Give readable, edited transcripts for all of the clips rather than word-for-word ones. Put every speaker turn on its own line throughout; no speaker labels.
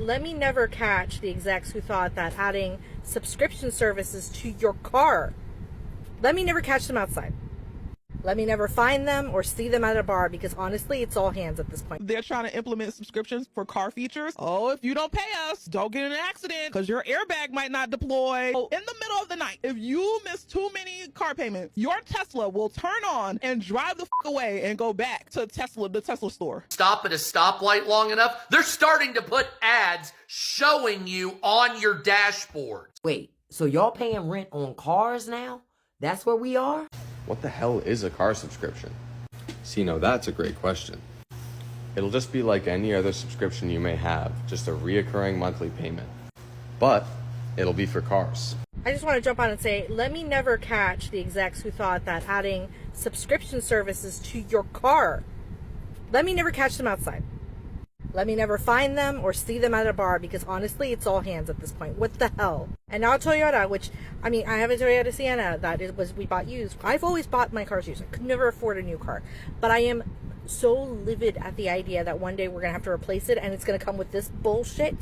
let me never catch the execs who thought that adding subscription services to your car, let me never catch them outside. Let me never find them or see them at a bar, because honestly, it's all hands at this point.
They're trying to implement subscriptions for car features. Oh, if you don't pay us, don't get in an accident because your airbag might not deploy. Oh, in the middle of the night, if you miss too many car payments, your Tesla will turn on and drive the away and go back to the Tesla store.
Stop at a stoplight long enough, they're starting to put ads showing you on your dashboard.
Wait, so y'all paying rent on cars now? That's where we are?
What the hell is a car subscription? See, no, that's a great question. It'll just be like any other subscription you may have, just a reoccurring monthly payment. But it'll be for cars.
I just want to jump on and say, let me never catch the execs who thought that adding subscription services to your car, let me never catch them outside. Let me never find them or see them at a bar, because honestly, it's all hands at this point. What the hell? And now Toyota, which, I mean, I have a Toyota Sienna that we bought used. I've always bought my cars used. I could never afford a new car. But I am so livid at the idea that one day we're going to have to replace it and it's going to come with this bullshit.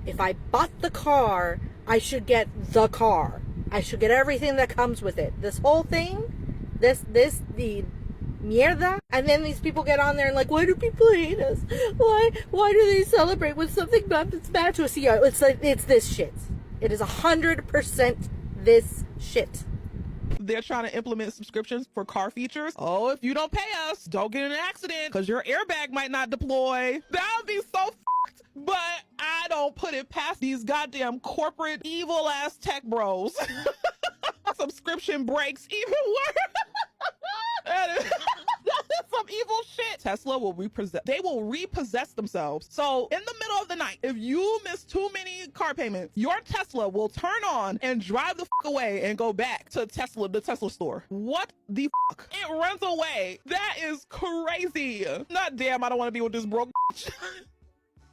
If I bought the car, I should get the car. I should get everything that comes with it. This whole thing, the mierda. And then these people get on there and like, why do people hate us? Why do they celebrate when something that's bad to us? Yeah, it's like, it's this shit. It is 100% this shit.
They're trying to implement subscriptions for car features. Oh, if you don't pay us, don't get in an accident because your airbag might not deploy. That would be so fucked. But I don't put it past these goddamn corporate evil ass tech bros. Subscription breaks even worse. That is some evil shit. Tesla will repossess themselves. So in the middle of the night, if you miss too many car payments, your Tesla will turn on and drive the away and go back to the Tesla store. What the fuck? It runs away. That is crazy. Not damn, I don't want to be with this broke bitch.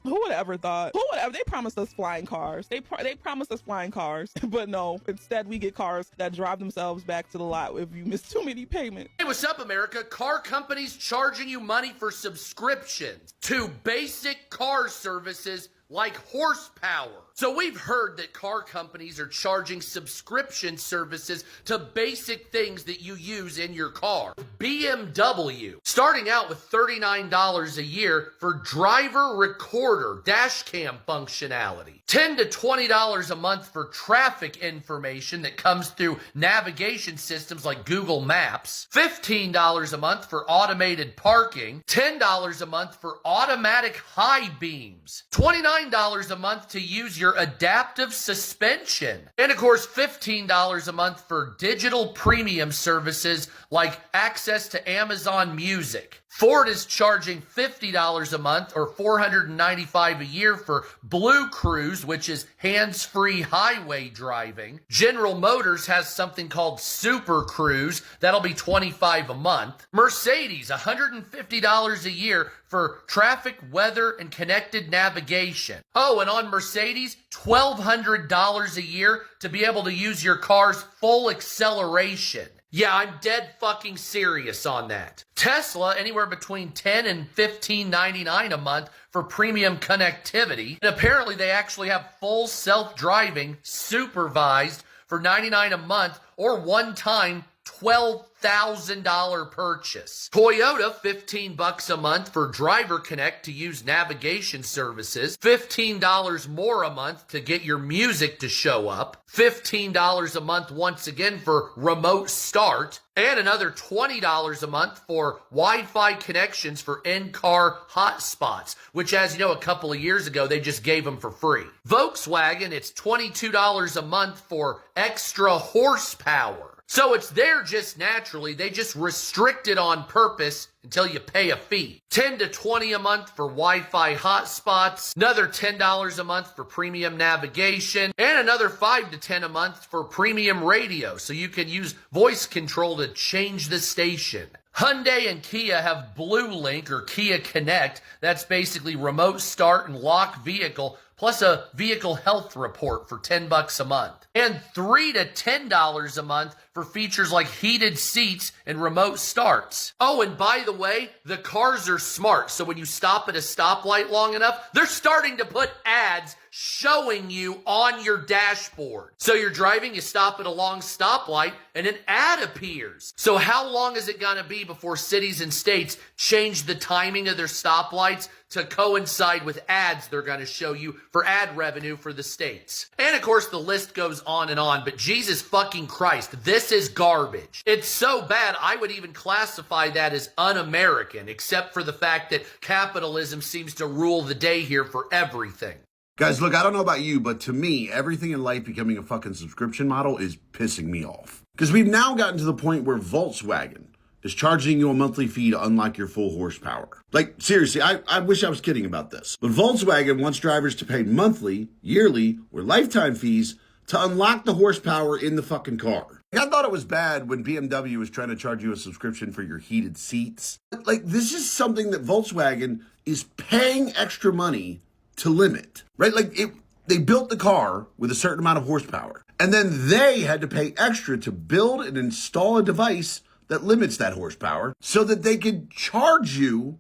Who would have ever thought? Who would have? They promised us flying cars. They promised us flying cars, but no. Instead, we get cars that drive themselves back to the lot if you miss too many payments.
Hey, what's up, America? Car companies charging you money for subscriptions to basic car services like horsepower. So we've heard that car companies are charging subscription services to basic things that you use in your car. BMW, starting out with $39 a year for driver recorder dash cam functionality. $10 to $20 a month for traffic information that comes through navigation systems like Google Maps. $15 a month for automated parking. $10 a month for automatic high beams. $29 a month to use your adaptive suspension. And of course, $15 a month for digital premium services like access to Amazon Music. Ford is charging $50 a month or $495 a year for Blue Cruise, which is hands-free highway driving. General Motors has something called Super Cruise. That'll be $25 a month. Mercedes, $150 a year for traffic, weather, and connected navigation. Oh, and on Mercedes, $1,200 a year to be able to use your car's full acceleration. Yeah, I'm dead fucking serious on that. Tesla, anywhere between $10 and $15.99 a month for premium connectivity. And apparently they actually have full self-driving, supervised for $99 a month or one-time $12,000 purchase. Toyota, $15 a month for Driver Connect to use navigation services. $15 more a month to get your music to show up. $15 a month once again for remote start. And another $20 a month for Wi-Fi connections for in-car hotspots, which, as you know, a couple of years ago, they just gave them for free. Volkswagen, it's $22 a month for extra horsepower. So it's there just naturally. They just restrict it on purpose until you pay a fee. $10 to $20 a month for Wi-Fi hotspots, another $10 a month for premium navigation, and another $5 to $10 a month for premium radio, so you can use voice control to change the station. Hyundai and Kia have Blue Link or Kia Connect. That's basically remote start and lock vehicle plus a vehicle health report for $10 a month. And $3 to $10 a month for features like heated seats and remote starts. Oh, and by the way, the cars are smart. So when you stop at a stoplight long enough, they're starting to put ads showing you on your dashboard. So you're driving, you stop at a long stoplight, and an ad appears. So how long is it gonna be before cities and states change the timing of their stoplights to coincide with ads they're gonna show you for ad revenue for the states? And of course, the list goes on, but Jesus fucking Christ, this is garbage. It's so bad, I would even classify that as un-American, except for the fact that capitalism seems to rule the day here for everything.
Guys, look, I don't know about you, but to me, everything in life becoming a fucking subscription model is pissing me off. Because we've now gotten to the point where Volkswagen is charging you a monthly fee to unlock your full horsepower. Like, seriously, I wish I was kidding about this. But Volkswagen wants drivers to pay monthly, yearly, or lifetime fees to unlock the horsepower in the fucking car. I thought it was bad when BMW was trying to charge you a subscription for your heated seats. Like, this is something that Volkswagen is paying extra money to limit, right? Like, they built the car with a certain amount of horsepower, and then they had to pay extra to build and install a device that limits that horsepower so that they could charge you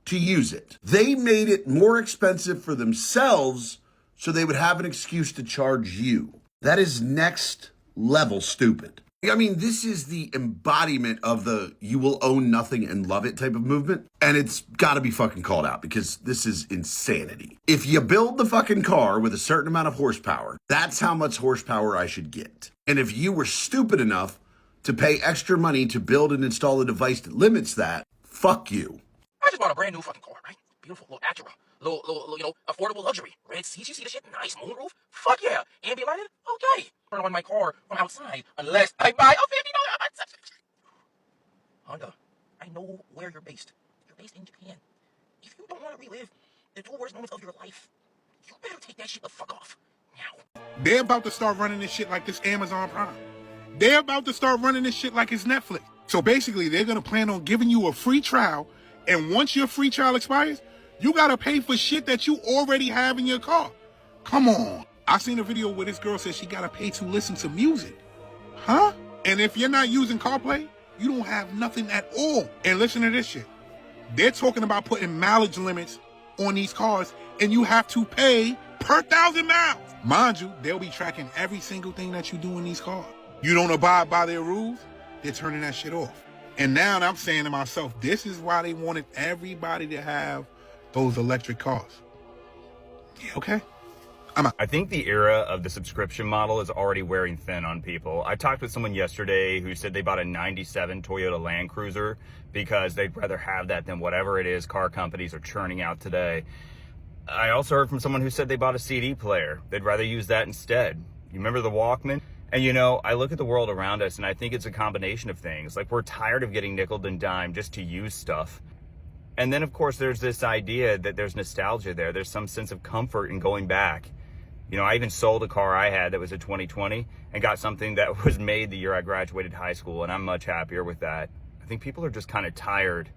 to use it. They made it more expensive for themselves so they would have an excuse to charge you. That is next level stupid. I mean, this is the embodiment of the you will own nothing and love it type of movement. And it's got to be fucking called out because this is insanity. If you build the fucking car with a certain amount of horsepower, that's how much horsepower I should get. And if you were stupid enough to pay extra money to build and install a device that limits that, fuck you.
I just bought a brand new fucking car, right? Beautiful little Acura. Little, you know, affordable luxury. Red seats, you see the shit? Nice moonroof. Fuck yeah. Ambient lighting? Okay. Turn on my car from outside unless I buy a $50 Honda, I know where you're based. You're based in Japan. If you don't want to relive the 2 worst moments of your life, you better take that shit the fuck off now.
They're about to start running this shit like this Amazon Prime. They're about to start running this shit like it's Netflix. So basically, they're going to plan on giving you a free trial, and once your free trial expires, you got to pay for shit that you already have in your car. Come on. I seen a video where this girl said she got to pay to listen to music. Huh? And if you're not using CarPlay, you don't have nothing at all. And listen to this shit. They're talking about putting mileage limits on these cars, and you have to pay per 1,000 miles. Mind you, they'll be tracking every single thing that you do in these cars. You don't abide by their rules, they're turning that shit off. And now I'm saying to myself, this is why they wanted everybody to have those electric cars. Yeah, okay.
I think the era of the subscription model is already wearing thin on people. I talked with someone yesterday who said they bought a 97 Toyota Land Cruiser because they'd rather have that than whatever it is car companies are churning out today. I also heard from someone who said they bought a CD player. They'd rather use that instead. You remember the Walkman? And you know, I look at the world around us and I think it's a combination of things. Like, we're tired of getting nickeled and dimed just to use stuff. And then of course there's this idea that there's nostalgia there. There's some sense of comfort in going back. You know, I even sold a car I had that was a 2020 and got something that was made the year I graduated high school, and I'm much happier with that. I think people are just kind of tired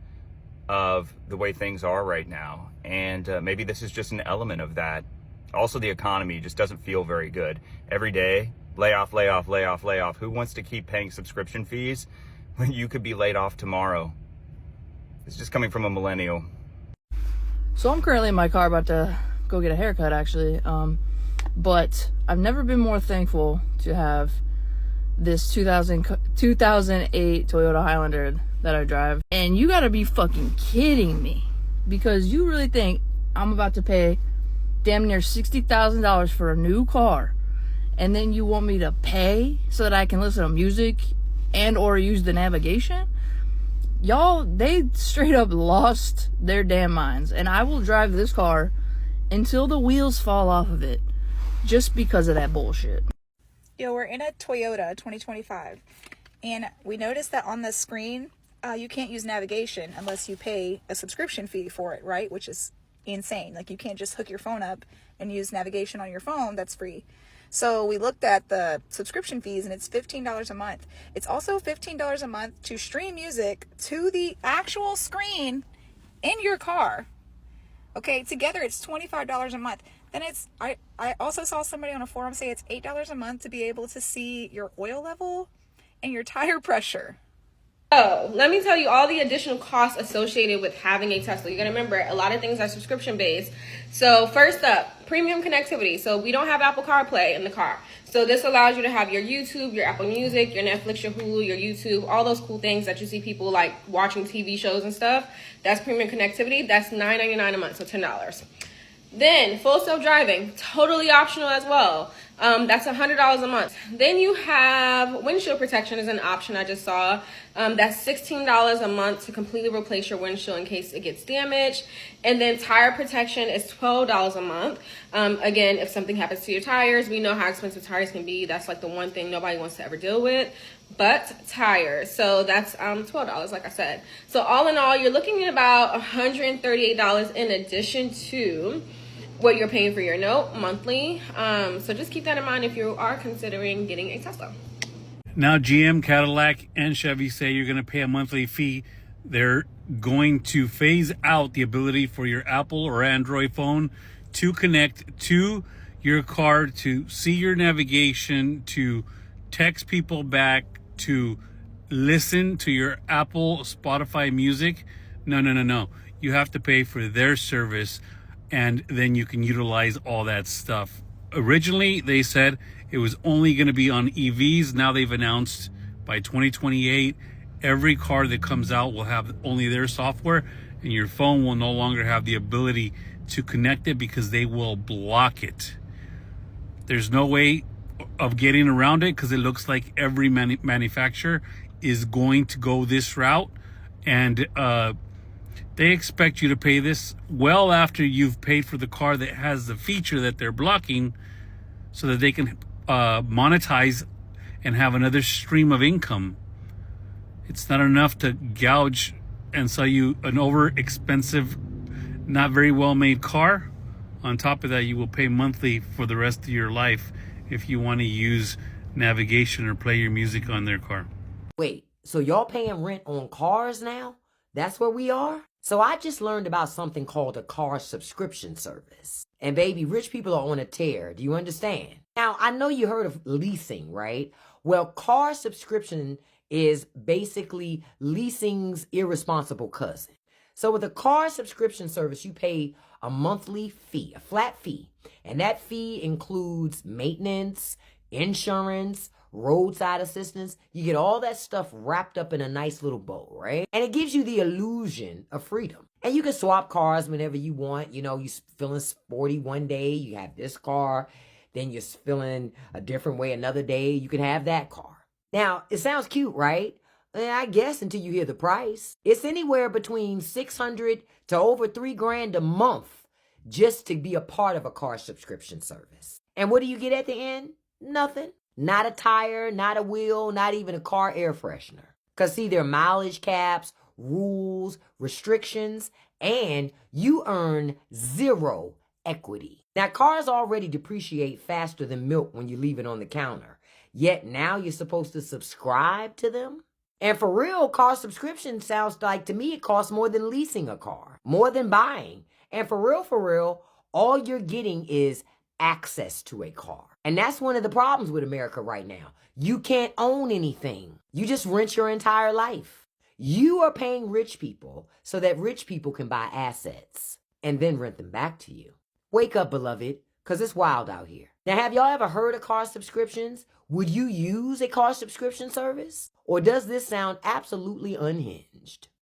of the way things are right now, and maybe this is just an element of that. Also, the economy just doesn't feel very good. Every day, layoff, layoff, layoff, layoff. Who wants to keep paying subscription fees when you could be laid off tomorrow? It's just coming from a millennial.
So I'm currently in my car about to go get a haircut, actually. But I've never been more thankful to have this 2008 Toyota Highlander that I drive. And you gotta be fucking kidding me, because you really think I'm about to pay damn near $60,000 for a new car, and then you want me to pay so that I can listen to music and or use the navigation? Y'all, they straight up lost their damn minds. And I will drive this car until the wheels fall off of it, just because of that bullshit.
Yo, we're in a Toyota 2025, and we noticed that on the screen, you can't use navigation unless you pay a subscription fee for it, right? Which is insane. Like, you can't just hook your phone up and use navigation on your phone. That's free. So we looked at the subscription fees, and it's $15 a month. It's also $15 a month to stream music to the actual screen in your car. Okay, together it's $25 a month. Then it's, I also saw somebody on a forum say it's $8 a month to be able to see your oil level and your tire pressure.
Oh, let me tell you all the additional costs associated with having a Tesla. You gotta remember, a lot of things are subscription based. So first up, premium connectivity. So we don't have Apple CarPlay in the car. So this allows you to have your YouTube, your Apple Music, your Netflix, your Hulu, your YouTube, all those cool things that you see people like watching TV shows and stuff. That's premium connectivity. That's $9.99 a month, so $10. Then full self-driving, totally optional as well. That's $100 a month. Then you have windshield protection is an option I just saw. That's $16 a month to completely replace your windshield in case it gets damaged. And then tire protection is $12 a month. Again, if something happens to your tires, we know how expensive tires can be. That's like the one thing nobody wants to ever deal with. But tires, so that's $12, like I said. So all in all, you're looking at about $138 in addition to what you're paying for your note monthly. So just keep that in mind if you are considering getting a Tesla.
Now GM, Cadillac, and Chevy say you're going to pay a monthly fee. They're going to phase out the ability for your Apple or Android phone to connect to your car, to see your navigation, to text people back, to listen to your Apple, Spotify music. No. You have to pay for their service, and then you can utilize all that stuff. Originally, they said it was only going to be on EVs. Now they've announced by 2028, every car that comes out will have only their software, and your phone will no longer have the ability to connect it because they will block it. There's no way of getting around it because it looks like every manufacturer is going to go this route, and they expect you to pay this well after you've paid for the car that has the feature that they're blocking, so that they can monetize and have another stream of income. It's not enough to gouge and sell you an over expensive, not very well made car. On top of that, you will pay monthly for the rest of your life if you want to use navigation or play your music on their car.
Wait, so y'all paying rent on cars now? That's where we are? So I just learned about something called a car subscription service. And baby, rich people are on a tear. Do you understand? Now, I know you heard of leasing, right? Well, car subscription is basically leasing's irresponsible cousin. So with a car subscription service, you pay a monthly fee, a flat fee. And that fee includes maintenance, insurance, roadside assistance. You get all that stuff wrapped up in a nice little bow, right? And it gives you the illusion of freedom. And you can swap cars whenever you want. You know, you're feeling sporty one day, you have this car. Then you're feeling a different way another day, you can have that car. Now, it sounds cute, right? I guess until you hear the price. It's anywhere between $600 to over $3,000 a month just to be a part of a car subscription service. And what do you get at the end? Nothing. Not a tire, not a wheel, not even a car air freshener. Because see, there are mileage caps, rules, restrictions, and you earn zero equity. Now, cars already depreciate faster than milk when you leave it on the counter. Yet now you're supposed to subscribe to them? And for real, car subscription sounds like, to me, it costs more than leasing a car, more than buying. And for real, all you're getting is access to a car. And that's one of the problems with America right now. You can't own anything. You just rent your entire life. You are paying rich people so that rich people can buy assets and then rent them back to you. Wake up, beloved, because it's wild out here. Now, have y'all ever heard of car subscriptions? Would you use a car subscription service? Or does this sound absolutely unhinged?